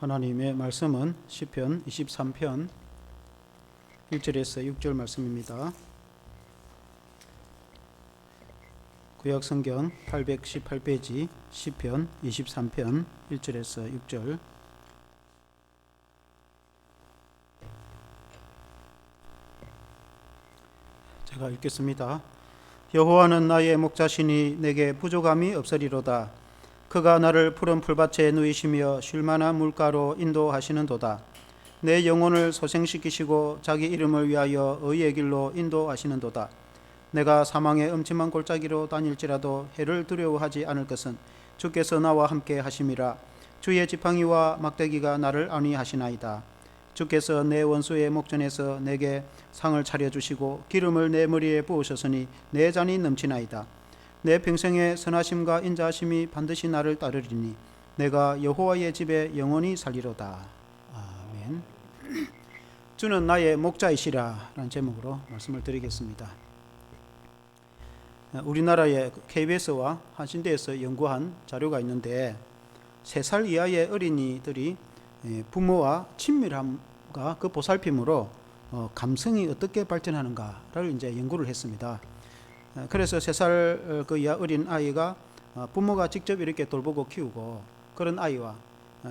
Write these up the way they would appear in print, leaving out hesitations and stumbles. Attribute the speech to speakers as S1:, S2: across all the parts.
S1: 하나님의 말씀은 시편 23편 1절에서 6절 말씀입니다. 구약성경 818페이지 시편 23편 1절에서 6절. 제가 읽겠습니다. 여호와는 나의 목자시니 내게 부족함이 없으리로다. 그가 나를 푸른 풀밭에 누이시며 쉴만한 물가로 인도하시는도다. 내 영혼을 소생시키시고 자기 이름을 위하여 의의 길로 인도하시는도다. 내가 사망의 음침한 골짜기로 다닐지라도 해를 두려워하지 않을 것은 주께서 나와 함께 하심이라. 주의 지팡이와 막대기가 나를 안위하시나이다. 주께서 내 원수의 목전에서 내게 상을 차려주시고 기름을 내 머리에 부으셨으니 내 잔이 넘치나이다. 내 평생의 선하심과 인자하심이 반드시 나를 따르리니 내가 여호와의 집에 영원히 살리로다. 아멘. 주는 나의 목자이시라 라는 제목으로 말씀을 드리겠습니다. 우리나라의 KBS와 한신대에서 연구한 자료가 있는데 3살 이하의 어린이들이 부모와 친밀함과 그 보살핌으로 감성이 어떻게 발전하는가를 이제 연구를 했습니다. 그래서 3살 그 이하 어린 아이가 부모가 직접 이렇게 돌보고 키우고 그런 아이와,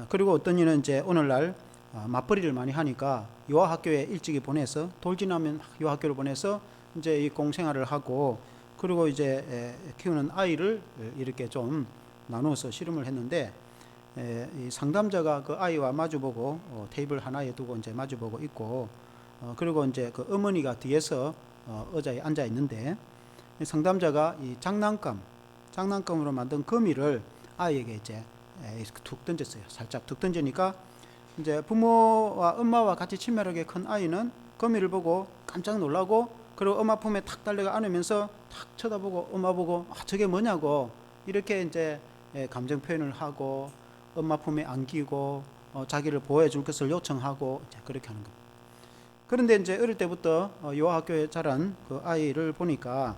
S1: 그리고 어떤 이는 이제 오늘날 맞벌이를 많이 하니까 유아학교에 일찍이 보내서 돌 지나면 유아학교를 보내서 이제 이 공생활을 하고, 그리고 이제 키우는 아이를 이렇게 좀 나누어서 실험을 했는데, 이 상담자가 그 아이와 마주보고 테이블 하나에 두고 이제 마주보고 있고, 그리고 이제 그 어머니가 뒤에서 의자에 앉아 있는데, 상담자가 이 장난감으로 만든 거미를 아이에게 이제 툭 던졌어요. 살짝 툭 던지니까 이제 부모와 엄마와 같이 친밀하게 큰 아이는 거미를 보고 깜짝 놀라고, 그리고 엄마 품에 탁 달려가 안으면서 탁 쳐다보고 엄마 보고 저게 뭐냐고 이렇게 이제 감정 표현을 하고 엄마 품에 안기고 자기를 보호해 줄 것을 요청하고 이제 그렇게 하는 겁니다. 그런데 이제 어릴 때부터 유아학교에 자란 그 아이를 보니까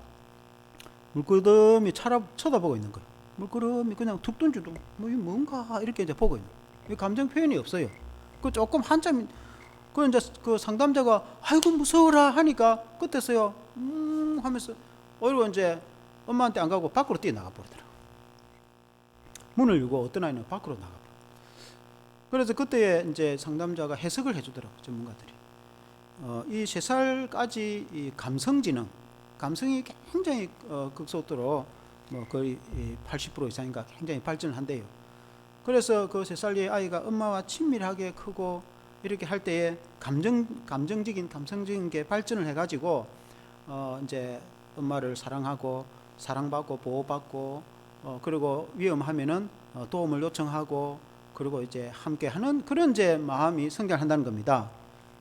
S1: 물끄러미 쳐다보고 있는 거예요. 물끄러미 그냥 툭 던져도 뭔가 이렇게 이제 보고 있는 거예요. 감정 표현이 없어요. 그 조금 한참 그 이제 그 상담자가 아이고 무서워라 하니까 끝에서요 하면서 오히려 이제 엄마한테 안 가고 밖으로 뛰어나가 버리더라고요. 문을 열고 어떤 아이는 밖으로 나가 버려요. 그래서 그때 이제 상담자가 해석을 해주더라고요. 전문가들이 이 3살까지 이 감성이 굉장히 극소도로 거의 80% 이상인가 굉장히 발전을 한대요. 그래서 그 3살의 아이가 엄마와 친밀하게 크고 이렇게 할 때에 감성적인 게 발전을 해가지고 이제 엄마를 사랑하고 사랑받고 보호받고 그리고 위험하면은 도움을 요청하고 그리고 이제 함께하는 그런 이제 마음이 성장한다는 겁니다.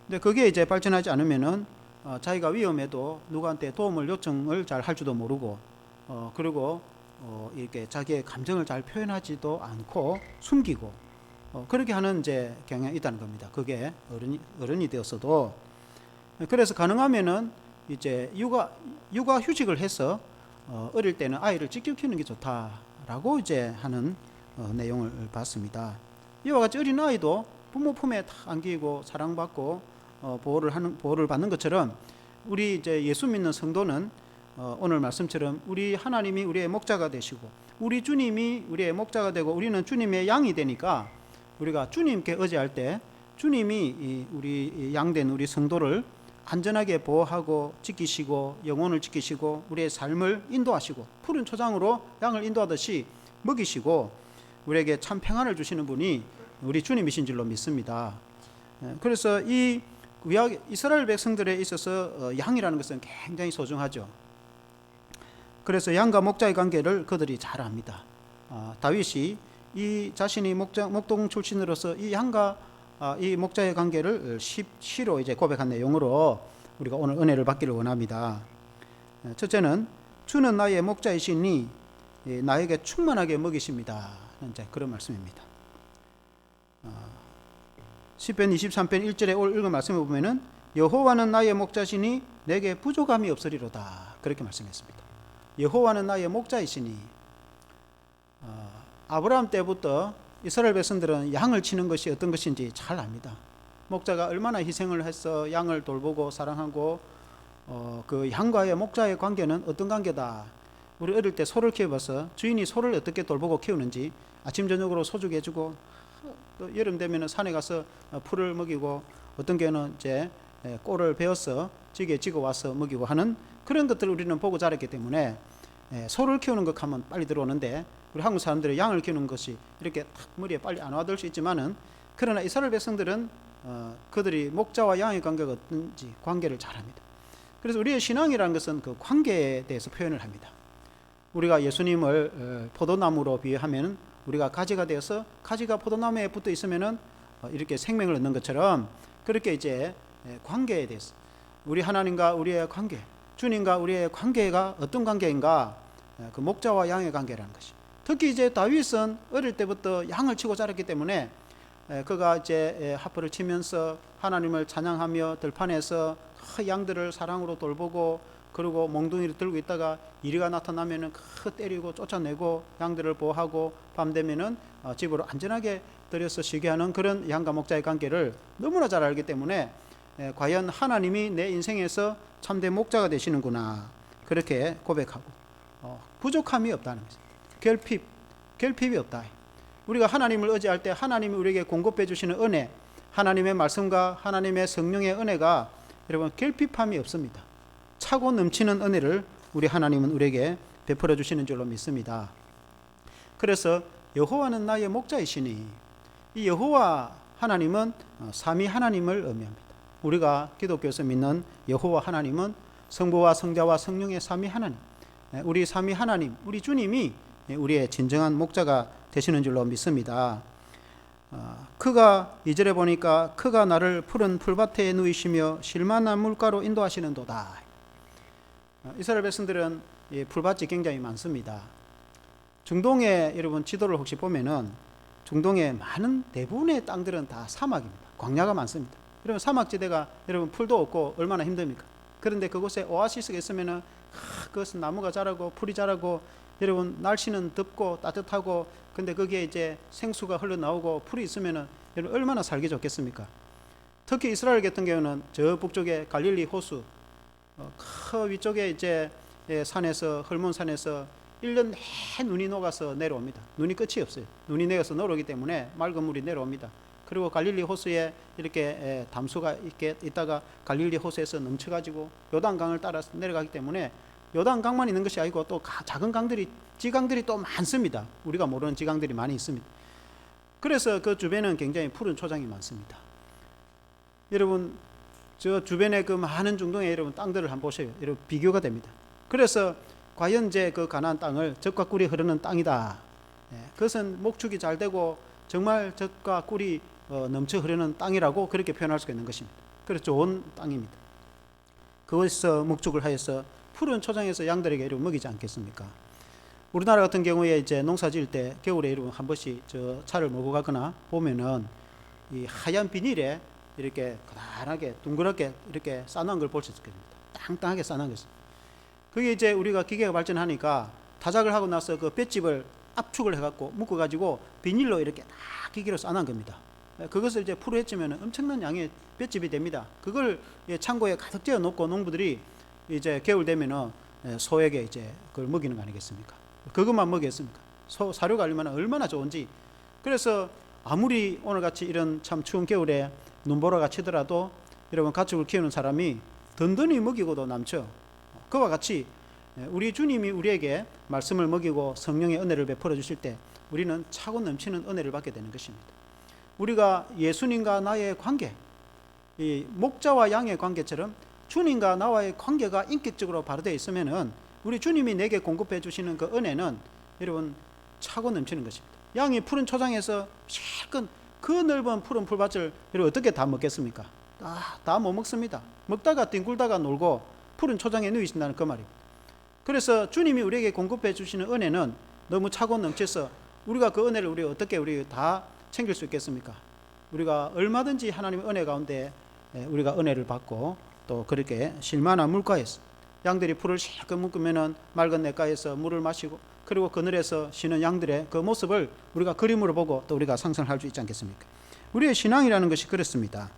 S1: 근데 그게 이제 발전하지 않으면은 자기가 위험해도 누구한테 도움을 요청을 잘 할 줄도 모르고 그리고 이렇게 자기의 감정을 잘 표현하지도 않고 숨기고 그렇게 하는 이제 경향이 있다는 겁니다. 그게 어른이 되었어도. 그래서 가능하면은 이제 육아 휴직을 해서 어릴 때는 아이를 직접 키우는 게 좋다라고 이제 하는 내용을 봤습니다. 이와 같이 어린 아이도 부모 품에 다 안기고 사랑받고 보호를 받는 것처럼 우리 이제 예수 믿는 성도는 오늘 말씀처럼 우리 하나님이 우리의 목자가 되시고 우리 주님이 우리의 목자가 되고 우리는 주님의 양이 되니까 우리가 주님께 의지할 때 주님이 우리 양된 우리 성도를 안전하게 보호하고 지키시고 영혼을 지키시고 우리의 삶을 인도하시고 푸른 초장으로 양을 인도하듯이 먹이시고 우리에게 참 평안을 주시는 분이 우리 주님이신 줄로 믿습니다. 그래서 이 이스라엘 백성들에 있어서 양이라는 것은 굉장히 소중하죠. 그래서 양과 목자의 관계를 그들이 잘 압니다. 다윗이 이 자신이 목동 출신으로서 이 양과 이 목자의 관계를 시로 이제 고백한 내용으로 우리가 오늘 은혜를 받기를 원합니다. 첫째는 주는 나의 목자이시니 나에게 충만하게 먹이십니다. 이제 그런 말씀입니다. 시편 23편 1절에 오늘 읽은 말씀에 보면은 여호와는 나의 목자시니 내게 부족함이 없으리로다 그렇게 말씀했습니다. 여호와는 나의 목자이시니 아브라함 때부터 이스라엘 백성들은 양을 치는 것이 어떤 것인지 잘 압니다. 목자가 얼마나 희생을 해서 양을 돌보고 사랑하고 그 양과의 목자의 관계는 어떤 관계다. 우리 어릴 때 소를 키워봐서 주인이 소를 어떻게 돌보고 키우는지 아침 저녁으로 소주게 해주고 또 여름 되면 산에 가서 풀을 먹이고 어떤 경우는 이제 꼴을 베어서 지게 지고 와서 먹이고 하는 그런 것들을 우리는 보고 자랐기 때문에 소를 키우는 것 하면 빨리 들어오는데 우리 한국 사람들이 양을 키우는 것이 이렇게 탁 머리에 빨리 안 와들 수 있지만은 그러나 이스라엘 백성들은 그들이 목자와 양의 관계가 어떤지 관계를 잘합니다. 그래서 우리의 신앙이라는 것은 그 관계에 대해서 표현을 합니다. 우리가 예수님을 포도나무로 비유하면 우리가 가지가 되어서 가지가 포도나무에 붙어 있으면은 이렇게 생명을 얻는 것처럼 그렇게 이제 관계에 대해서 우리 하나님과 우리의 관계, 주님과 우리의 관계가 어떤 관계인가, 그 목자와 양의 관계라는 것이. 특히 이제 다윗은 어릴 때부터 양을 치고 자랐기 때문에 그가 이제 하프를 치면서 하나님을 찬양하며 들판에서 양들을 사랑으로 돌보고 그리고 몽둥이를 들고 있다가 이리가 나타나면은 때리고 쫓아내고 양들을 보호하고 밤 되면은 집으로 안전하게 들여서 쉬게 하는 그런 양과 목자의 관계를 너무나 잘 알기 때문에 과연 하나님이 내 인생에서 참된 목자가 되시는구나 그렇게 고백하고 부족함이 없다는 것입니다. 결핍이 없다. 우리가 하나님을 의지할 때 하나님이 우리에게 공급해 주시는 은혜, 하나님의 말씀과 하나님의 성령의 은혜가 여러분 결핍함이 없습니다. 차고 넘치는 은혜를 우리 하나님은 우리에게 베풀어 주시는 줄로 믿습니다. 그래서 여호와는 나의 목자이시니 이 여호와 하나님은 삼위 하나님을 의미합니다. 우리가 기독교에서 믿는 여호와 하나님은 성부와 성자와 성령의 삼위 하나님, 우리 삼위 하나님, 우리 주님이 우리의 진정한 목자가 되시는 줄로 믿습니다. 그가 2절에 보니까 그가 나를 푸른 풀밭에 누이시며 실만한 물가로 인도하시는도다. 이스라엘 백성들은 풀밭이 굉장히 많습니다. 중동에 여러분 지도를 혹시 보면은 중동의 많은 대부분의 땅들은 다 사막입니다. 광야가 많습니다. 여러분 사막지대가 여러분 풀도 없고 얼마나 힘듭니까? 그런데 그곳에 오아시스가 있으면은 그것은 나무가 자라고 풀이 자라고 여러분 날씨는 덥고 따뜻하고 근데 거기에 이제 생수가 흘러나오고 풀이 있으면은 여러분 얼마나 살기 좋겠습니까? 특히 이스라엘 같은 경우는 저 북쪽에 갈릴리 호수 그 위쪽에 이제 산에서 헐몬산에서 1년 내 눈이 녹아서 내려옵니다. 눈이 끝이 없어요. 눈이 내려서 내려오기 때문에 맑은 물이 내려옵니다. 그리고 갈릴리 호수에 이렇게 담수가 있다가 갈릴리 호수에서 넘쳐가지고 요단강을 따라서 내려가기 때문에 요단강만 있는 것이 아니고 또 작은 강들이 지강들이 또 많습니다. 우리가 모르는 지강들이 많이 있습니다. 그래서 그 주변은 굉장히 푸른 초장이 많습니다. 여러분 저 주변에 그 많은 중동의 여러분 땅들을 한번 보세요. 여러분 비교가 됩니다. 그래서 과연 이제 그 가나안 땅을 젖과 꿀이 흐르는 땅이다. 그것은 목축이 잘 되고 정말 젖과 꿀이 넘쳐 흐르는 땅이라고 그렇게 표현할 수가 있는 것입니다. 그래서 좋은 땅입니다. 그것에서 목축을 하여서 푸른 초장에서 양들에게 이렇게 먹이지 않겠습니까? 우리나라 같은 경우에 이제 농사 지을 때 겨울에 이렇게 한 번씩 저 차를 몰고 가거나 보면은 이 하얀 비닐에 이렇게 가난하게 둥그렇게 이렇게 싸놓은 걸 볼 수 있습니다. 땅땅하게 싸놓은 것입니다. 그게 이제 우리가 기계가 발전하니까 타작을 하고 나서 그 볏짚을 압축을 해갖고 묶어가지고 비닐로 이렇게 다 기계로 싸놓은 겁니다. 그것을 이제 풀어 헤치면 엄청난 양의 볏짚이 됩니다. 그걸 창고에 가득 재어 놓고 농부들이 이제 겨울 되면은 소에게 이제 그걸 먹이는 거 아니겠습니까? 그것만 먹였습니까? 소 사료가 얼마나 좋은지. 그래서 아무리 오늘같이 이런 참 추운 겨울에 눈보라가 치더라도 여러분 가축을 키우는 사람이 든든히 먹이고도 남죠. 그와 같이 우리 주님이 우리에게 말씀을 먹이고 성령의 은혜를 베풀어 주실 때 우리는 차고 넘치는 은혜를 받게 되는 것입니다. 우리가 예수님과 나의 관계, 이 목자와 양의 관계처럼 주님과 나와의 관계가 인격적으로 바로 되어 있으면은 우리 주님이 내게 공급해 주시는 그 은혜는 여러분 차고 넘치는 것입니다. 양이 푸른 초장에서 실컷 그 넓은 푸른 풀밭을 여러분 어떻게 다 먹겠습니까? 다 못 먹습니다. 먹다가 뒹굴다가 놀고 푸른 초장에 누이신다는 그 말입니다. 그래서 주님이 우리에게 공급해 주시는 은혜는 너무 차고 넘쳐서 우리가 그 은혜를 우리 어떻게 우리 다 챙길 수 있겠습니까? 우리가 얼마든지 하나님의 은혜 가운데 우리가 은혜를 받고 또 그렇게 실만한 물가에서 양들이 풀을 실컷 묶으면은 맑은 냇가에서 물을 마시고 그리고 그늘에서 쉬는 양들의 그 모습을 우리가 그림으로 보고 또 우리가 상상할 수 있지 않겠습니까? 우리의 신앙이라는 것이 그렇습니다.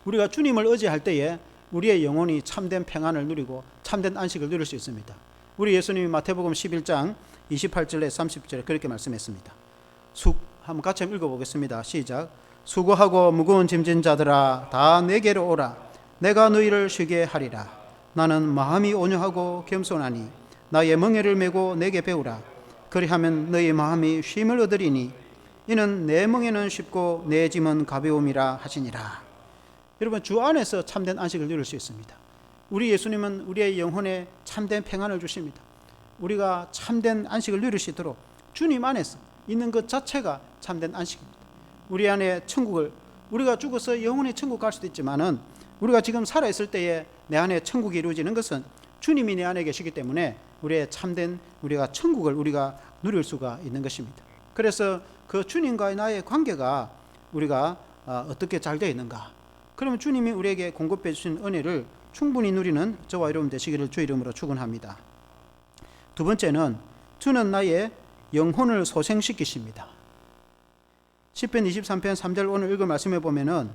S1: 우리가 주님을 의지할 때에 우리의 영혼이 참된 평안을 누리고 참된 안식을 누릴 수 있습니다. 우리 예수님이 마태복음 11장 28절에 30절에 그렇게 말씀했습니다. 한번 같이 읽어보겠습니다. 시작. 수고하고 무거운 짐진 자들아 다 내게로 오라. 내가 너희를 쉬게 하리라. 나는 마음이 온유하고 겸손하니 나의 멍에를 메고 내게 배우라. 그리하면 너희 마음이 쉼을 얻으리니 이는 내 멍에는 쉽고 내 짐은 가벼움이라 하시니라. 여러분, 주 안에서 참된 안식을 누릴 수 있습니다. 우리 예수님은 우리의 영혼에 참된 평안을 주십니다. 우리가 참된 안식을 누릴 수 있도록 주님 안에서 있는 것 자체가 참된 안식입니다. 우리 안에 천국을, 우리가 죽어서 영혼의 천국 갈 수도 있지만은 우리가 지금 살아있을 때에 내 안에 천국이 이루어지는 것은 주님이 내 안에 계시기 때문에 우리의 참된 우리가 천국을 우리가 누릴 수가 있는 것입니다. 그래서 그 주님과의 나의 관계가 우리가 어떻게 잘 되어 있는가? 그러면 주님이 우리에게 공급해 주신 은혜를 충분히 누리는 저와 여러분 되시기를 주 이름으로 축원합니다. 두 번째는 주는 나의 영혼을 소생시키십니다. 시편 23편 3절 오늘 읽은 말씀에 보면은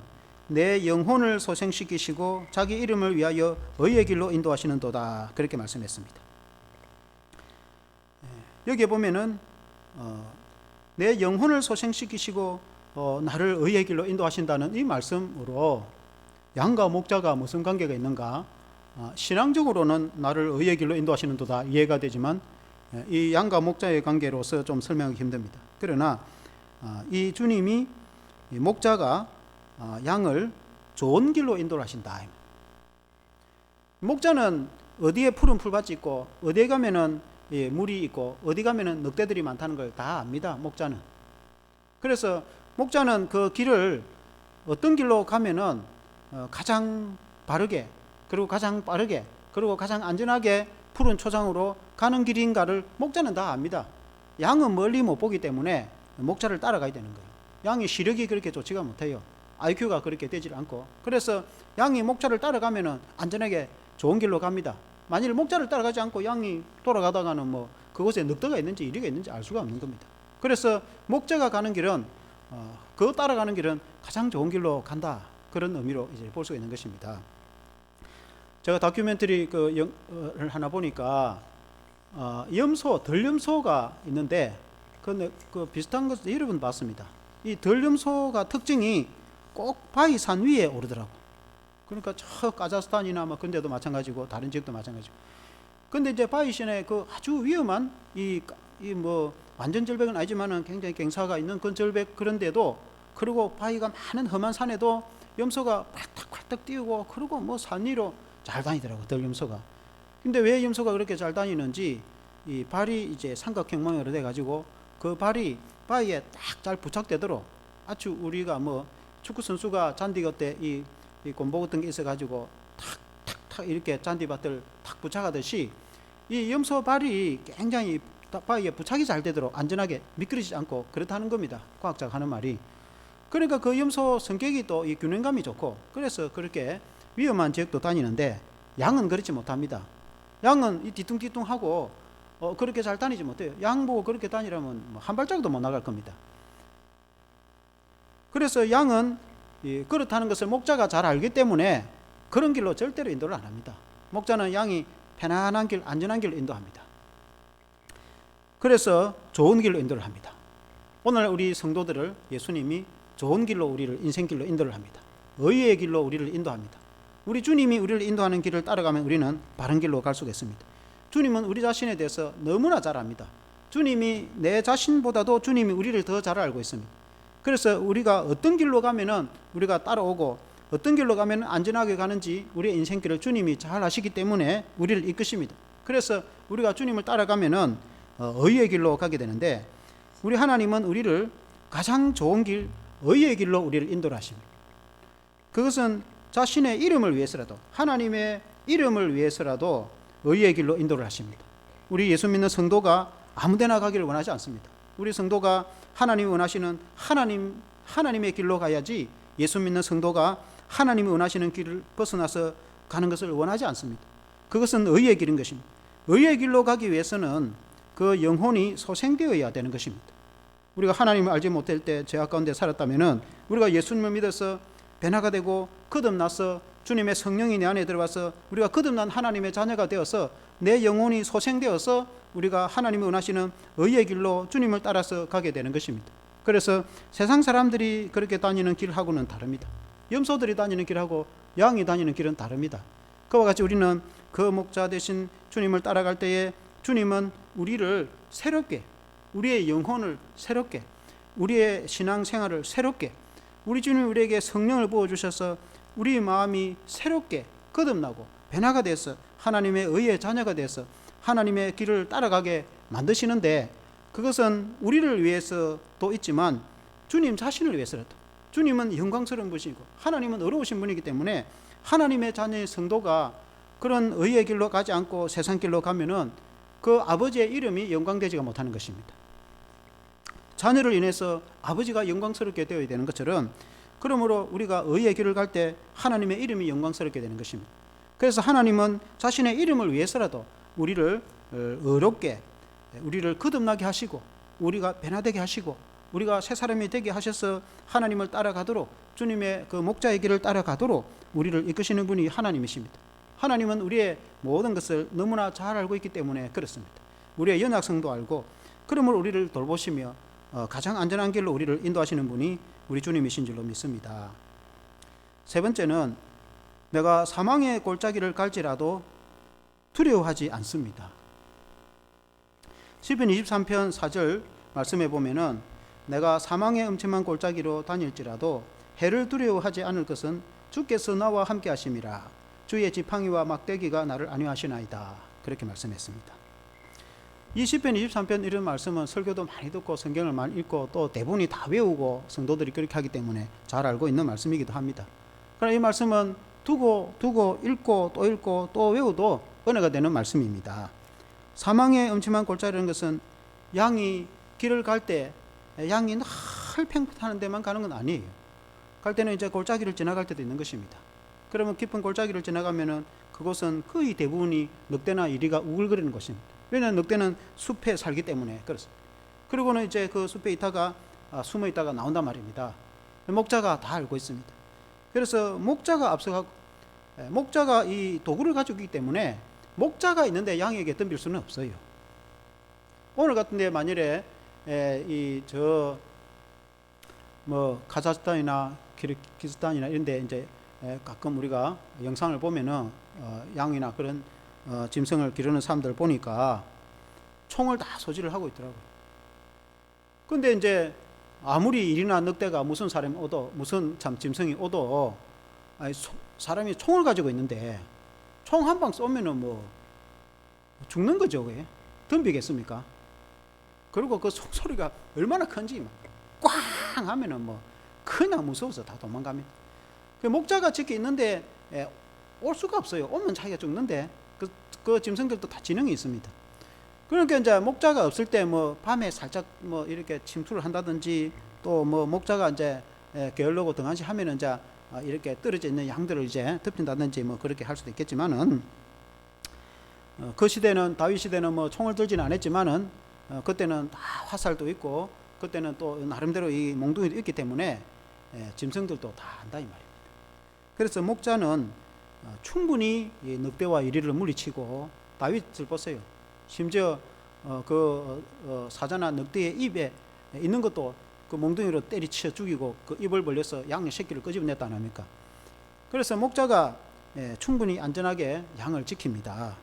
S1: 내 영혼을 소생시키시고 자기 이름을 위하여 의의 길로 인도하시는도다, 그렇게 말씀했습니다. 여기에 보면은 내 영혼을 소생시키시고 나를 의의 길로 인도하신다는 이 말씀으로 양과 목자가 무슨 관계가 있는가? 신앙적으로는 나를 의의 길로 인도하시는도다 이해가 되지만 이 양과 목자의 관계로서 좀 설명하기 힘듭니다. 그러나 이 주님이 이 목자가 양을 좋은 길로 인도를 하신다. 목자는 어디에 푸른 풀밭이 있고 어디에 가면은 물이 있고 어디 가면은 늑대들이 많다는 걸 다 압니다. 목자는. 그래서 목자는 그 길을 어떤 길로 가면은 가장 바르게 그리고 가장 빠르게 그리고 가장 안전하게 푸른 초장으로 가는 길인가를 목자는 다 압니다. 양은 멀리 못 보기 때문에 목자를 따라가야 되는 거예요. 양이 시력이 그렇게 좋지가 못해요. IQ가 그렇게 되질 않고. 그래서 양이 목자를 따라가면은 안전하게 좋은 길로 갑니다. 만일 목자를 따라가지 않고 양이 돌아가다가는 뭐 그곳에 늑대가 있는지 이리가 있는지 알 수가 없는 겁니다. 그래서 목자가 가는 길은 그 따라가는 길은 가장 좋은 길로 간다, 그런 의미로 이제 볼 수가 있는 것입니다. 제가 다큐멘터리 를 하나 보니까 염소, 덜염소가 있는데 그 비슷한 것을 여러 번 봤습니다. 이 덜염소가 특징이 꼭 바위산 위에 오르더라고. 그러니까 저 카자흐스탄이나 뭐 근데도 마찬가지고 다른 지역도 마찬가지고. 근데 이제 바위산에 그 아주 위험한 이 뭐 완전 절벽은 아니지만은 굉장히 경사가 있는 그 절벽, 그런데도 그리고 바위가 많은 험한 산에도 염소가 팔딱팔딱 뛰고 그리고 뭐 산 위로 잘 다니더라고, 덜염소가. 근데 왜 염소가 그렇게 잘 다니는지 이 발이 이제 삼각형 모양으로 돼 가지고 그 발이 바위에 딱 잘 부착되도록 아주 우리가 뭐 축구 선수가 잔디 겉에 이 곰보 같은 게 있어 가지고 탁탁탁 이렇게 잔디밭을 탁 부착하듯이 이 염소 발이 굉장히 바위에 부착이 잘 되도록 안전하게 미끄러지지 않고 그렇다는 겁니다. 과학자가 하는 말이. 그러니까 그 염소 성격이 또 이 균형감이 좋고 그래서 그렇게 위험한 지역도 다니는데 양은 그렇지 못합니다. 양은 이 뒤뚱뒤뚱하고 그렇게 잘 다니지 못해요. 양 보고 그렇게 다니려면 뭐 한 발짝도 못 나갈 겁니다. 그래서 양은 그렇다는 것을 목자가 잘 알기 때문에 그런 길로 절대로 인도를 안 합니다. 목자는 양이 편안한 길, 안전한 길로 인도합니다. 그래서 좋은 길로 인도를 합니다. 오늘 우리 성도들을 예수님이 좋은 길로 우리를 인생길로 인도를 합니다. 의의 길로 우리를 인도합니다. 우리 주님이 우리를 인도하는 길을 따라가면 우리는 바른 길로 갈 수가 있습니다. 주님은 우리 자신에 대해서 너무나 잘 압니다. 주님이 내 자신보다도 주님이 우리를 더 잘 알고 있습니다. 그래서 우리가 어떤 길로 가면은 우리가 따라오고 어떤 길로 가면 안전하게 가는지 우리의 인생길을 주님이 잘 아시기 때문에 우리를 이끄십니다. 그래서 우리가 주님을 따라가면은 의의 길로 가게 되는데 우리 하나님은 우리를 가장 좋은 길, 의의 길로 우리를 인도를 하십니다. 그것은 자신의 이름을 위해서라도, 하나님의 이름을 위해서라도 의의 길로 인도를 하십니다. 우리 예수 믿는 성도가 아무데나 가기를 원하지 않습니다. 우리 성도가 하나님이 원하시는 하나님의 길로 가야지, 예수 믿는 성도가 하나님이 원하시는 길을 벗어나서 가는 것을 원하지 않습니다. 그것은 의의 길인 것입니다. 의의 길로 가기 위해서는 그 영혼이 소생되어야 되는 것입니다. 우리가 하나님을 알지 못할 때 죄악 가운데 살았다면은 우리가 예수님을 믿어서 변화가 되고 거듭나서 주님의 성령이 내 안에 들어와서 우리가 거듭난 하나님의 자녀가 되어서 내 영혼이 소생되어서 우리가 하나님이 원하시는 의의 길로 주님을 따라서 가게 되는 것입니다. 그래서 세상 사람들이 그렇게 다니는 길하고는 다릅니다. 염소들이 다니는 길하고 양이 다니는 길은 다릅니다. 그와 같이 우리는 그 목자 대신 주님을 따라갈 때에 주님은 우리를 새롭게, 우리의 영혼을 새롭게, 우리의 신앙생활을 새롭게, 우리 주님이 우리에게 성령을 부어주셔서 우리 마음이 새롭게 거듭나고 변화가 돼서 하나님의 의의 자녀가 돼서 하나님의 길을 따라가게 만드시는데, 그것은 우리를 위해서도 있지만 주님 자신을 위해서라도, 주님은 영광스러운 분이고 하나님은 어려우신 분이기 때문에 하나님의 자녀의 성도가 그런 의의 길로 가지 않고 세상 길로 가면은 그 아버지의 이름이 영광되지가 못하는 것입니다. 자녀를 인해서 아버지가 영광스럽게 되어야 되는 것처럼, 그러므로 우리가 의의 길을 갈 때 하나님의 이름이 영광스럽게 되는 것입니다. 그래서 하나님은 자신의 이름을 위해서라도 우리를 의롭게, 우리를 거듭나게 하시고 우리가 변화되게 하시고 우리가 새 사람이 되게 하셔서 하나님을 따라가도록, 주님의 그 목자의 길을 따라가도록 우리를 이끄시는 분이 하나님이십니다. 하나님은 우리의 모든 것을 너무나 잘 알고 있기 때문에 그렇습니다. 우리의 연약성도 알고, 그러므로 우리를 돌보시며 가장 안전한 길로 우리를 인도하시는 분이 우리 주님이신 줄로 믿습니다. 세 번째는 내가 사망의 골짜기를 갈지라도 두려워하지 않습니다. 시편 23편 4절 말씀해 보면은 내가 사망의 음침한 골짜기로 다닐지라도 해를 두려워하지 않을 것은 주께서 나와 함께 하심이라. 주의 지팡이와 막대기가 나를 안위하시나이다. 그렇게 말씀했습니다. 이 시편 23편 이런 말씀은 설교도 많이 듣고 성경을 많이 읽고 또 대부분이 다 외우고 성도들이 그렇게 하기 때문에 잘 알고 있는 말씀이기도 합니다. 그러나 이 말씀은 두고 읽고 또 외워도 은혜가 되는 말씀입니다. 사망의 음침한 골짜기라는 것은 양이 길을 갈 때 양이 늘 팽팽하는 데만 가는 건 아니에요. 갈 때는 이제 골짜기를 지나갈 때도 있는 것입니다. 그러면 깊은 골짜기를 지나가면은 그곳은 거의 대부분이 늑대나 이리가 우글거리는 곳입니다. 왜냐하면 늑대는 숲에 살기 때문에 그렇습니다. 그리고는 이제 그 숲에 있다가 숨어 있다가 나온단 말입니다. 목자가 다 알고 있습니다. 그래서 목자가 앞서가고, 목자가 이 도구를 가지고 있기 때문에 목자가 있는데 양에게 덤빌 수는 없어요. 오늘 같은데 만일에 카자흐스탄이나 키르기스탄이나 이런데 이제 가끔 우리가 영상을 보면은 양이나 그런 짐승을 기르는 사람들 보니까 총을 다 소지를 하고 있더라고요. 근데 이제 아무리 일이나 늑대가 무슨 사람이 오도, 무슨 짐승이 오도, 사람이 총을 가지고 있는데 총 한 방 쏘면은 뭐 죽는 거죠. 왜 덤비겠습니까? 그리고 그 소리가 얼마나 큰지 꽝 하면은 뭐 그냥 무서워서 다 도망갑니다. 그 목자가 지켜 있는데 올 수가 없어요. 오면 자기가 죽는데 그 짐승들도 다 지능이 있습니다. 그러니까 이제 목자가 없을 때 뭐 밤에 살짝 뭐 이렇게 침투를 한다든지, 또 뭐 목자가 이제 게으르고 등한시 하면은 이제 이렇게 떨어져 있는 양들을 이제 덮친다든지 뭐 그렇게 할 수도 있겠지만은, 그 시대는, 다윗 시대는 뭐 총을 들지는 않았지만은 그때는 다 화살도 있고 그때는 또 나름대로 이 몽둥이도 있기 때문에 짐승들도 다 한다 이 말입니다. 그래서 목자는 충분히 이 늑대와 이리를 물리치고, 다윗을 보세요. 심지어 사자나 늑대의 입에 있는 것도 그 몽둥이로 때리쳐 죽이고 그 입을 벌려서 양의 새끼를 끄집어냈다 안 합니까? 그래서 목자가 충분히 안전하게 양을 지킵니다.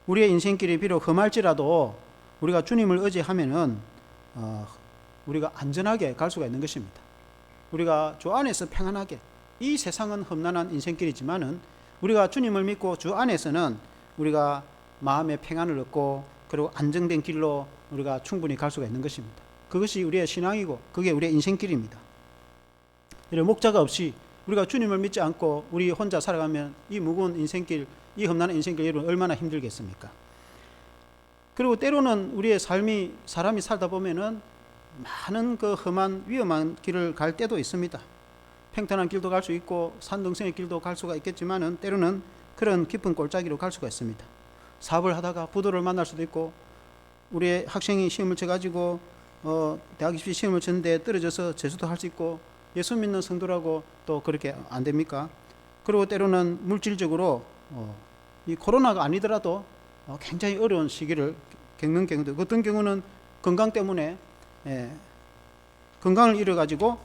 S1: 우리의 인생길이 비록 험할지라도 우리가 주님을 의지하면은 우리가 안전하게 갈 수가 있는 것입니다. 우리가 주 안에서 평안하게, 이 세상은 험난한 인생길이지만은 우리가 주님을 믿고 주 안에서는 우리가 마음의 평안을 얻고 그리고 안정된 길로 우리가 충분히 갈 수가 있는 것입니다. 그것이 우리의 신앙이고 그게 우리의 인생길입니다. 이런 목자가 없이 우리가 주님을 믿지 않고 우리 혼자 살아가면 이 무거운 인생길, 이 험난한 인생길 여러분 얼마나 힘들겠습니까? 그리고 때로는 우리의 삶이, 사람이 살다 보면은 많은 그 험한 위험한 길을 갈 때도 있습니다. 평탄한 길도 갈 수 있고 산등성의 길도 갈 수가 있겠지만은 때로는 그런 깊은 골짜기로 갈 수가 있습니다. 사업을 하다가 부도를 만날 수도 있고, 우리 학생이 시험을 쳐가지고 대학 입시 시험을 쳤는데 떨어져서 재수도 할 수 있고 예수 믿는 성도라고 또 그렇게 안 됩니까? 그리고 때로는 물질적으로 이 코로나가 아니더라도 굉장히 어려운 시기를 겪는 경우도, 어떤 경우는 건강 때문에 건강을 잃어가지고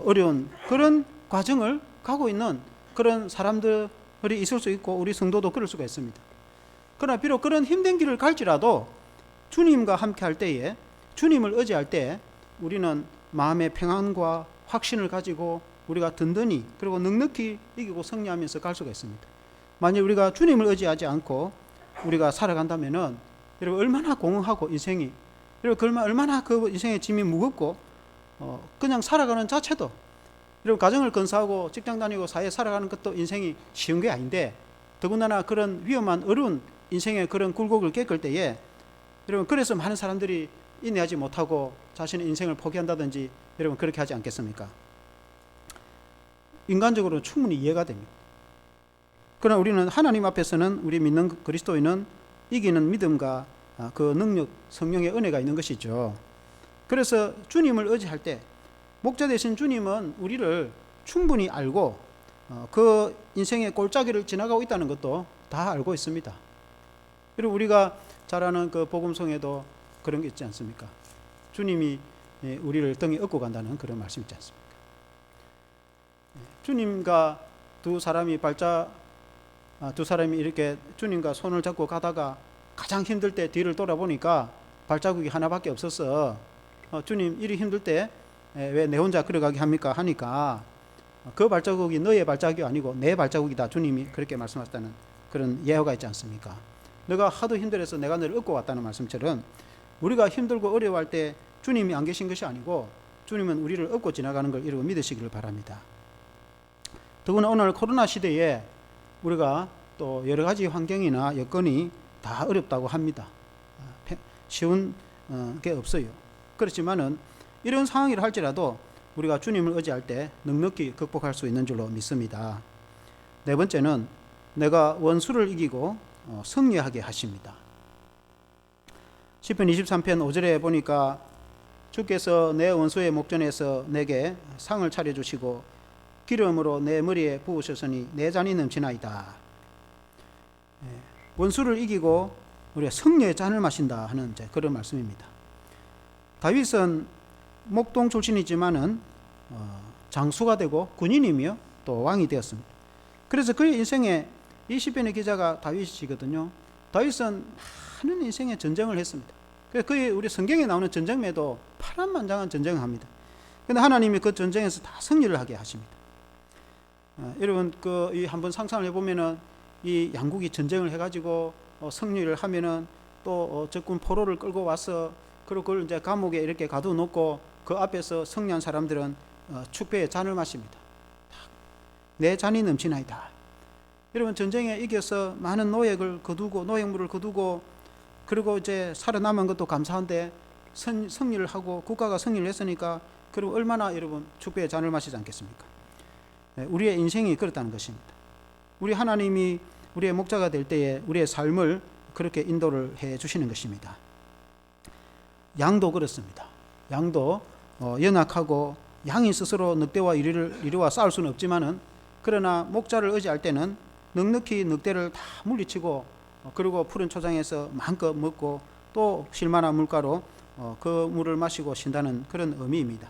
S1: 어려운 그런 과정을 가고 있는 그런 사람들이 있을 수 있고 우리 성도도 그럴 수가 있습니다. 그러나 비록 그런 힘든 길을 갈지라도 주님과 함께 할 때에, 주님을 의지할 때 우리는 마음의 평안과 확신을 가지고 우리가 든든히 그리고 넉넉히 이기고 승리하면서 갈 수가 있습니다. 만약 우리가 주님을 의지하지 않고 우리가 살아간다면은 여러분 얼마나 공허하고 인생이, 여러분 얼마나 그 인생의 짐이 무겁고 그냥 살아가는 자체도, 여러분 가정을 건사하고 직장 다니고 사회 살아가는 것도 인생이 쉬운 게 아닌데, 더군다나 그런 위험한 어려운 인생의 그런 굴곡을 겪을 때에 여러분 그래서 많은 사람들이 인내하지 못하고 자신의 인생을 포기한다든지 여러분 그렇게 하지 않겠습니까? 인간적으로 충분히 이해가 됩니다. 그러나 우리는 하나님 앞에서는 우리 믿는 그리스도인은 이기는 믿음과 그 능력, 성령의 은혜가 있는 것이죠. 그래서 주님을 의지할 때 목자 되신 주님은 우리를 충분히 알고 그 인생의 골짜기를 지나가고 있다는 것도 다 알고 있습니다. 그리고 우리가 잘 아는 그 복음성에도 그런 게 있지 않습니까? 주님이 우리를 등에 업고 간다는 그런 말씀 있지 않습니까? 주님과 두 사람이 이렇게 주님과 손을 잡고 가다가 가장 힘들 때 뒤를 돌아보니까 발자국이 하나밖에 없어서 주님 이리 힘들 때 왜 내 혼자 걸어가게 합니까? 하니까 그 발자국이 너의 발자국이 아니고 내 발자국이다. 주님이 그렇게 말씀하셨다는 그런 예화가 있지 않습니까? 너가 하도 힘들어서 내가 너를 업고 왔다는 말씀처럼 우리가 힘들고 어려워할 때 주님이 안 계신 것이 아니고 주님은 우리를 업고 지나가는 걸 이러고 믿으시기를 바랍니다. 더구나 오늘 코로나 시대에 우리가 또 여러 가지 환경이나 여건이 다 어렵다고 합니다. 쉬운 게 없어요. 그렇지만은 이런 상황이라 할지라도 우리가 주님을 의지할 때 넉넉히 극복할 수 있는 줄로 믿습니다. 네 번째는 내가 원수를 이기고 승리하게 하십니다. 시편 23편 5절에 보니까 주께서 내 원수의 목전에서 내게 상을 차려주시고 기름으로 내 머리에 부으셨으니 내 잔이 넘치나이다. 원수를 이기고 우리가 승리의 잔을 마신다 하는 그런 말씀입니다. 다윗은 목동 출신이지만은 장수가 되고 군인이며 또 왕이 되었습니다. 그래서 그의 인생에 이 시편의 기자가 다윗이거든요. 다윗은 많은 인생의 전쟁을 했습니다. 그의 우리 성경에 나오는 전쟁에도 파란만장한 전쟁을 합니다. 그런데 하나님이 그 전쟁에서 다 승리를 하게 하십니다. 여러분 이 한번 상상을 해보면은 이 양국이 전쟁을 해가지고 승리를 하면은 또 적군 포로를 끌고 와서 그리고 그걸 이제 감옥에 이렇게 가둬놓고 그 앞에서 승리한 사람들은 축배의 잔을 마십니다. 내 잔이 넘치나이다. 여러분 전쟁에 이겨서 많은 노역을 거두고 노역물을 거두고 그리고 이제 살아남은 것도 감사한데 승리를 하고 국가가 승리를 했으니까 그리고 얼마나 여러분 축배의 잔을 마시지 않겠습니까? 우리의 인생이 그렇다는 것입니다. 우리 하나님이 우리의 목자가 될 때에 우리의 삶을 그렇게 인도를 해 주시는 것입니다. 양도 그렇습니다. 양도 연약하고 양이 스스로 늑대와 이리와 싸울 수는 없지만은 그러나 목자를 의지할 때는 넉넉히 늑대를 다 물리치고 그리고 푸른 초장에서 마음껏 먹고 또 실만한 물가로 그 물을 마시고 쉰다는 그런 의미입니다.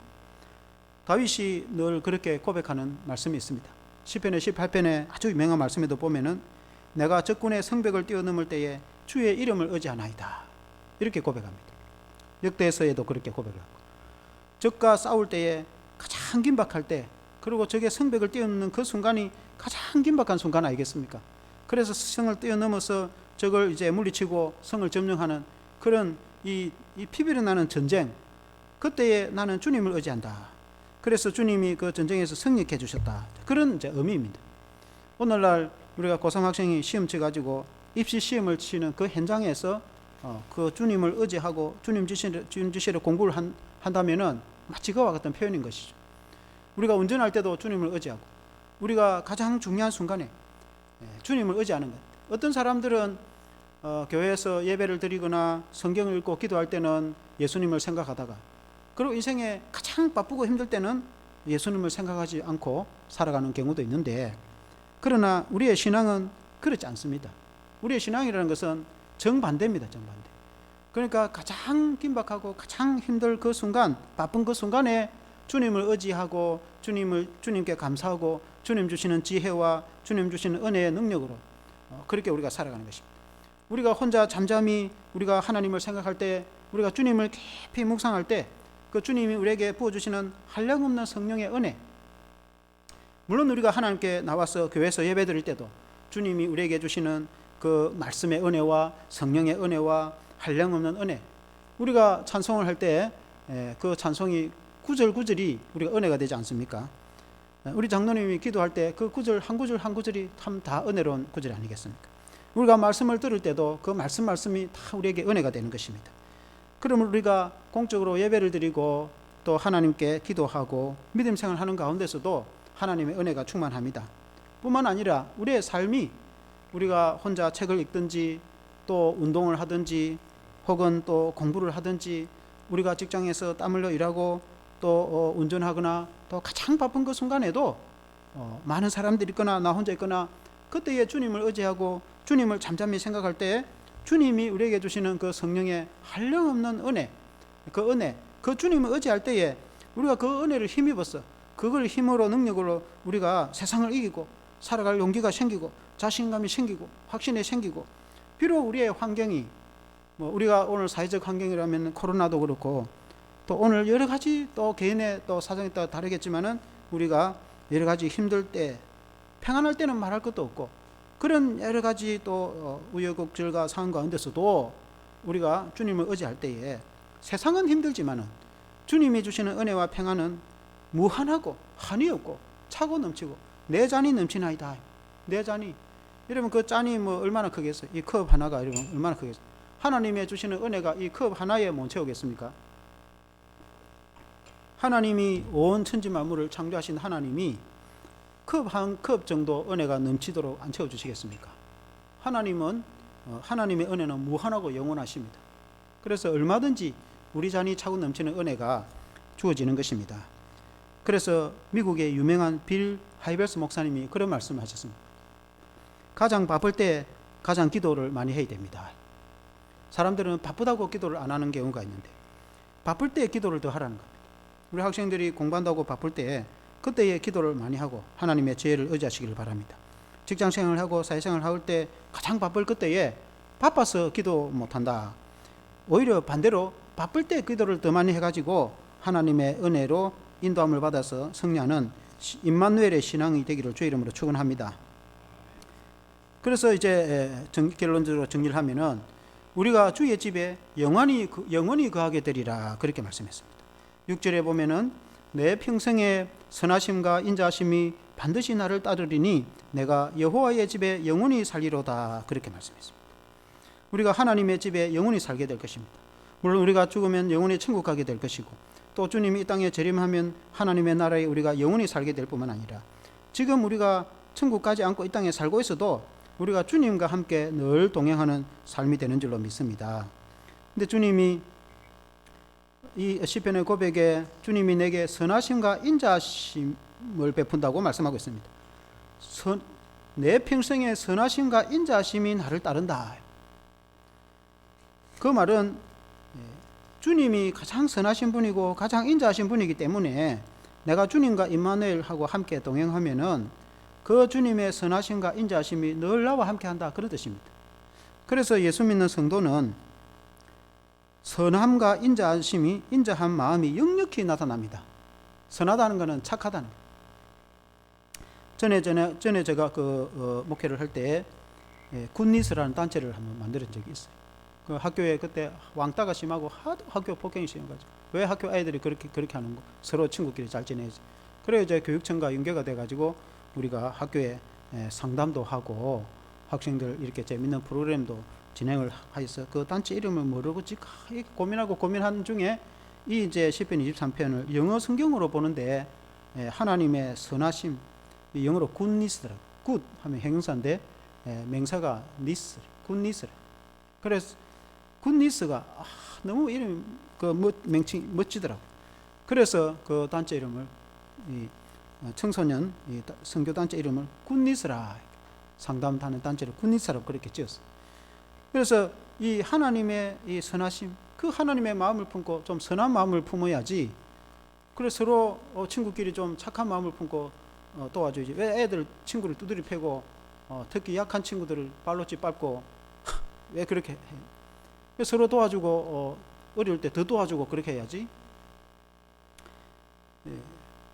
S1: 다윗이 늘 그렇게 고백하는 말씀이 있습니다. 시편의 18편에 아주 유명한 말씀에도 보면은 내가 적군의 성벽을 뛰어넘을 때에 주의 이름을 의지하나이다. 이렇게 고백합니다. 역대서에도 그렇게 고백을 하고 적과 싸울 때에 가장 긴박할 때 그리고 적의 성벽을 뛰어넘는 그 순간이 가장 긴박한 순간 아니겠습니까? 그래서 성을 뛰어넘어서 적을 이제 물리치고 성을 점령하는 그런 이 피비려 나는 전쟁, 그때에 나는 주님을 의지한다. 그래서 주님이 그 전쟁에서 승리케 해주셨다. 그런 이제 의미입니다. 오늘날 우리가 고3 학생이 시험 쳐가지고 입시 시험을 치는 그 현장에서 그 주님을 의지하고 주님 지시로 공부를 한다면은 마치 그와 같은 표현인 것이죠. 우리가 운전할 때도 주님을 의지하고 우리가 가장 중요한 순간에 주님을 의지하는 것. 어떤 사람들은 교회에서 예배를 드리거나 성경을 읽고 기도할 때는 예수님을 생각하다가, 그리고 인생에 가장 바쁘고 힘들 때는 예수님을 생각하지 않고 살아가는 경우도 있는데, 그러나 우리의 신앙은 그렇지 않습니다. 우리의 신앙이라는 것은 정반대입니다. 정반대. 그러니까 가장 긴박하고 가장 힘들 그 순간, 바쁜 그 순간에 주님을 의지하고 주님께 감사하고 주님 주시는 지혜와 주님 주시는 은혜의 능력으로 그렇게 우리가 살아가는 것입니다. 우리가 혼자 잠잠히 우리가 하나님을 생각할 때, 우리가 주님을 깊이 묵상할 때, 그 주님이 우리에게 부어주시는 한량없는 성령의 은혜, 물론 우리가 하나님께 나와서 교회에서 예배드릴 때도 주님이 우리에게 주시는 그 말씀의 은혜와 성령의 은혜와 한량없는 은혜, 우리가 찬송을 할 때 그 찬송이 구절구절이 우리가 은혜가 되지 않습니까? 우리 장로님이 기도할 때 그 구절 한 구절 한 구절이 참 다 은혜로운 구절이 아니겠습니까? 우리가 말씀을 들을 때도 그 말씀이 다 우리에게 은혜가 되는 것입니다. 그러면 우리가 공적으로 예배를 드리고 또 하나님께 기도하고 믿음 생활하는 가운데서도 하나님의 은혜가 충만합니다. 뿐만 아니라 우리의 삶이, 우리가 혼자 책을 읽든지 또 운동을 하든지 혹은 또 공부를 하든지, 우리가 직장에서 땀 흘려 일하고 또 운전하거나 또 가장 바쁜 그 순간에도 많은 사람들이 있거나 나 혼자 있거나, 그때에 주님을 의지하고 주님을 잠잠히 생각할 때 주님이 우리에게 주시는 그 성령의 한량없는 은혜, 그 주님을 의지할 때에 우리가 그 은혜를 힘입어서 그걸 힘으로 능력으로 우리가 세상을 이기고 살아갈 용기가 생기고 자신감이 생기고 확신이 생기고, 비록 우리의 환경이 우리가 오늘 사회적 환경이라면 코로나도 그렇고 또 오늘 여러 가지 또 개인의 또 사정에 따라 다르겠지만은, 우리가 여러 가지 힘들 때, 평안할 때는 말할 것도 없고 그런 여러 가지 또 우여곡절과 상황 가운데서도 우리가 주님을 의지할 때에 세상은 힘들지만은 주님이 주시는 은혜와 평안은 무한하고 한이 없고 차고 넘치고 내 잔이 넘치나이다. 내 잔이, 이러면 그 잔이 얼마나 크겠어요? 이 컵 하나가 이러면 얼마나 크겠어요? 하나님의 주시는 은혜가 이 컵 하나에 못 채우겠습니까? 하나님이 온 천지 만물을 창조하신 하나님이 컵 한 컵 정도 은혜가 넘치도록 안 채워주시겠습니까? 하나님의 은혜는 무한하고 영원하십니다. 그래서 얼마든지 우리 잔이 차고 넘치는 은혜가 주어지는 것입니다. 그래서 미국의 유명한 빌 하이벨스 목사님이 그런 말씀을 하셨습니다. 가장 바쁠 때 가장 기도를 많이 해야 됩니다. 사람들은 바쁘다고 기도를 안 하는 경우가 있는데, 바쁠 때 기도를 더 하라는 겁니다. 우리 학생들이 공부한다고 바쁠 때 그때에 기도를 많이 하고 하나님의 지혜를 의지하시기를 바랍니다. 직장생활을 하고 사회생활을 할 때 가장 바쁠 그때에 바빠서 기도 못한다. 오히려 반대로 바쁠 때 기도를 더 많이 해가지고 하나님의 은혜로 인도함을 받아서 승리하는 임마누엘의 신앙이 되기를 주의 이름으로 축원합니다. 그래서 이제 결론적으로 정리를 하면은, 우리가 주의 집에 영원히 거하게 되리라, 그렇게 말씀했습니다. 6절에 보면은 내 평생의 선하심과 인자하심이 반드시 나를 따르리니 내가 여호와의 집에 영원히 살리로다, 그렇게 말씀했습니다. 우리가 하나님의 집에 영원히 살게 될 것입니다. 물론 우리가 죽으면 영원히 천국 가게 될 것이고, 또 주님이 이 땅에 재림하면 하나님의 나라에 우리가 영원히 살게 될 뿐만 아니라, 지금 우리가 천국 가지 않고 이 땅에 살고 있어도 우리가 주님과 함께 늘 동행하는 삶이 되는 줄로 믿습니다. 근데 주님이 이 시편의 고백에 주님이 내게 선하심과 인자하심을 베푼다고 말씀하고 있습니다. 내 평생의 선하심과 인자하심이 나를 따른다. 그 말은 주님이 가장 선하신 분이고 가장 인자하신 분이기 때문에 내가 주님과 임마누엘하고 함께 동행하면은 그 주님의 선하심과 인자하심이 늘 나와 함께한다, 그런 뜻입니다. 그래서 예수 믿는 성도는 선함과 인자한 마음이 역력히 나타납니다. 선하다는 것은 착하다는 것. 전에 제가 목회를 할 때 굿니스라는 단체를 한번 만든 적이 있어요. 그 학교에 그때 왕따가 심하고 학교 폭행이 심해가지고, 왜 학교 아이들이 그렇게 하는 거? 서로 친구끼리 잘 지내야지. 그래 이제 교육청과 연계가 돼가지고 우리가 학교에 상담도 하고 학생들 이렇게 재밌는 프로그램도 진행을 하여서 그 단체 이름을 모르고 고민하는 중에 이 이제 시편 23편을 영어 성경으로 보는데 하나님의 선하심, 영어로 굿니스더라고. 굿 하면 형용사인데 맹사가 니스, 굿니스라. 그래서 굿니스가 너무 이름 명칭이 멋지더라고. 그래서 그 단체 이름을 청소년 선교 단체 이름을 굿니스라, 상담하는 단체를 굿니스라고 그렇게 지었어. 그래서 이 하나님의 이 선하심, 그 하나님의 마음을 품고 좀 선한 마음을 품어야지. 그래서 서로 친구끼리 좀 착한 마음을 품고 도와줘야지. 왜 애들 친구를 두드려 패고 특히 약한 친구들을 발로 짓밟고 왜 그렇게 해? 서로 도와주고 어려울 때 더 도와주고 그렇게 해야지.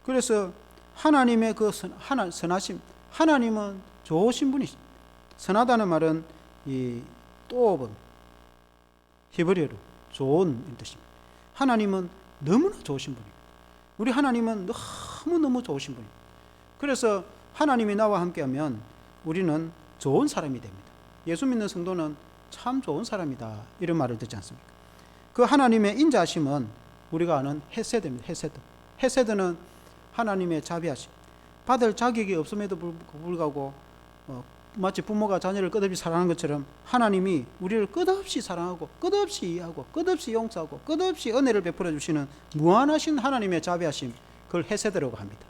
S1: 그래서 하나님의 그 선하심, 하나님은 좋으신 분이시. 선하다는 말은 이 또업은 히브리어로 좋은 뜻입니다. 하나님은 너무나 좋으신 분입니다. 우리 하나님은 너무너무 좋으신 분입니다. 그래서 하나님이 나와 함께하면 우리는 좋은 사람이 됩니다. 예수 믿는 성도는 참 좋은 사람이다, 이런 말을 듣지 않습니까? 그 하나님의 인자하심은 우리가 아는 헤세드입니다. 헤세드는 하나님의 자비하심, 받을 자격이 없음에도 불구하고 마치 부모가 자녀를 끝없이 사랑하는 것처럼 하나님이 우리를 끝없이 사랑하고 끝없이 이해하고 끝없이 용서하고 끝없이 은혜를 베풀어 주시는 무한하신 하나님의 자비하심, 그걸 헤세드라고 합니다.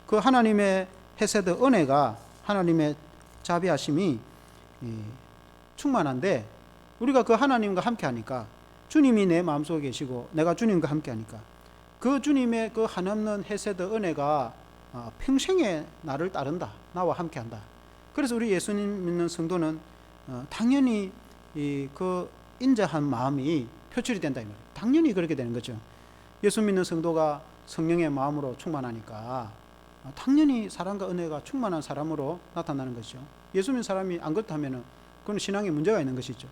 S1: 그 하나님의 헤세드 은혜가, 하나님의 자비하심이 충만한데, 우리가 그 하나님과 함께 하니까, 주님이 내 마음속에 계시고 내가 주님과 함께 하니까 그 주님의 그 한없는 헤세드 은혜가 평생에 나를 따른다, 나와 함께 한다. 그래서 우리 예수님 믿는 성도는 당연히 그 인자한 마음이 표출이 된다, 이 말이에요. 당연히 그렇게 되는 거죠. 예수 믿는 성도가 성령의 마음으로 충만하니까 당연히 사랑과 은혜가 충만한 사람으로 나타나는 것이죠. 예수 믿는 사람이 안 그렇다면 그건 신앙에 문제가 있는 것이죠.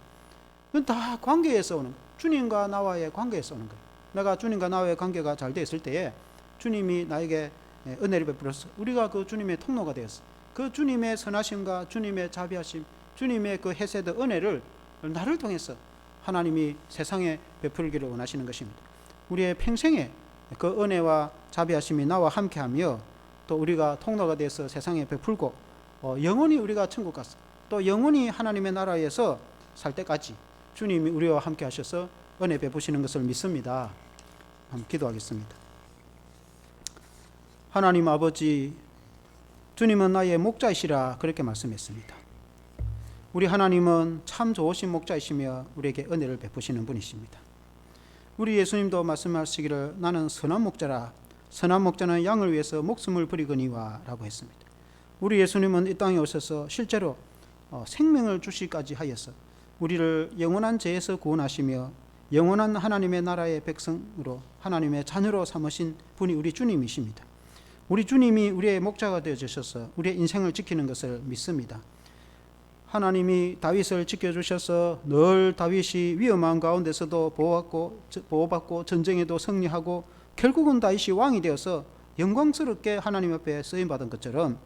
S1: 그건 다 관계에서 오는 거예요. 주님과 나와의 관계에서 오는 거예요. 내가 주님과 나와의 관계가 잘 되었을 때에 주님이 나에게 은혜를 베풀어서 우리가 그 주님의 통로가 되었어. 그 주님의 선하심과 주님의 자비하심, 주님의 그 헤세드 은혜를 나를 통해서 하나님이 세상에 베풀기를 원하시는 것입니다. 우리의 평생에 그 은혜와 자비하심이 나와 함께하며 또 우리가 통로가 돼서 세상에 베풀고 영원히 우리가 천국 가서 또 영원히 하나님의 나라에서 살 때까지 주님이 우리와 함께 하셔서 은혜 베푸시는 것을 믿습니다. 한번 기도하겠습니다. 하나님 아버지, 주님은 나의 목자이시라 그렇게 말씀했습니다. 우리 하나님은 참 좋으신 목자이시며 우리에게 은혜를 베푸시는 분이십니다. 우리 예수님도 말씀하시기를 나는 선한 목자라, 선한 목자는 양을 위해서 목숨을 버리거니와 라고 했습니다. 우리 예수님은 이 땅에 오셔서 실제로 생명을 주시기까지 하여서 우리를 영원한 죄에서 구원하시며 영원한 하나님의 나라의 백성으로 하나님의 자녀로 삼으신 분이 우리 주님이십니다. 우리 주님이 우리의 목자가 되어 주셔서 우리의 인생을 지키는 것을 믿습니다. 하나님이 다윗을 지켜주셔서 늘 다윗이 위험한 가운데서도 보호받고 전쟁에도 승리하고 결국은 다윗이 왕이 되어서 영광스럽게 하나님 앞에 쓰임받은 것처럼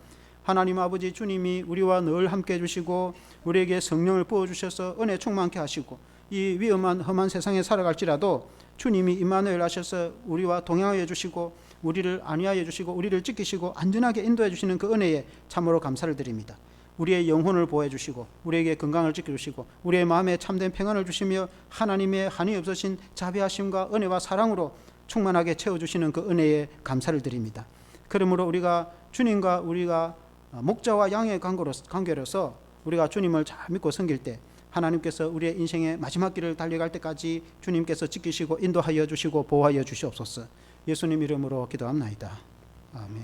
S1: 하나님 아버지 주님이 우리와 늘 함께 해주시고 우리에게 성령을 부어주셔서 은혜 충만케 하시고 이 위험한 험한 세상에 살아갈지라도 주님이 임마누엘 하셔서 우리와 동행하여 주시고 우리를 안위하여 주시고 우리를 지키시고 안전하게 인도해 주시는 그 은혜에 참으로 감사를 드립니다. 우리의 영혼을 보호해 주시고 우리에게 건강을 지켜주시고 우리의 마음에 참된 평안을 주시며 하나님의 한이 없으신 자비하심과 은혜와 사랑으로 충만하게 채워주시는 그 은혜에 감사를 드립니다. 그러므로 우리가 주님과 우리가 목자와 양의 관계로서 우리가 주님을 잘 믿고 섬길 때 하나님께서 우리의 인생의 마지막 길을 달려갈 때까지 주님께서 지키시고 인도하여 주시고 보호하여 주시옵소서. 예수님 이름으로 기도합나이다. 아멘.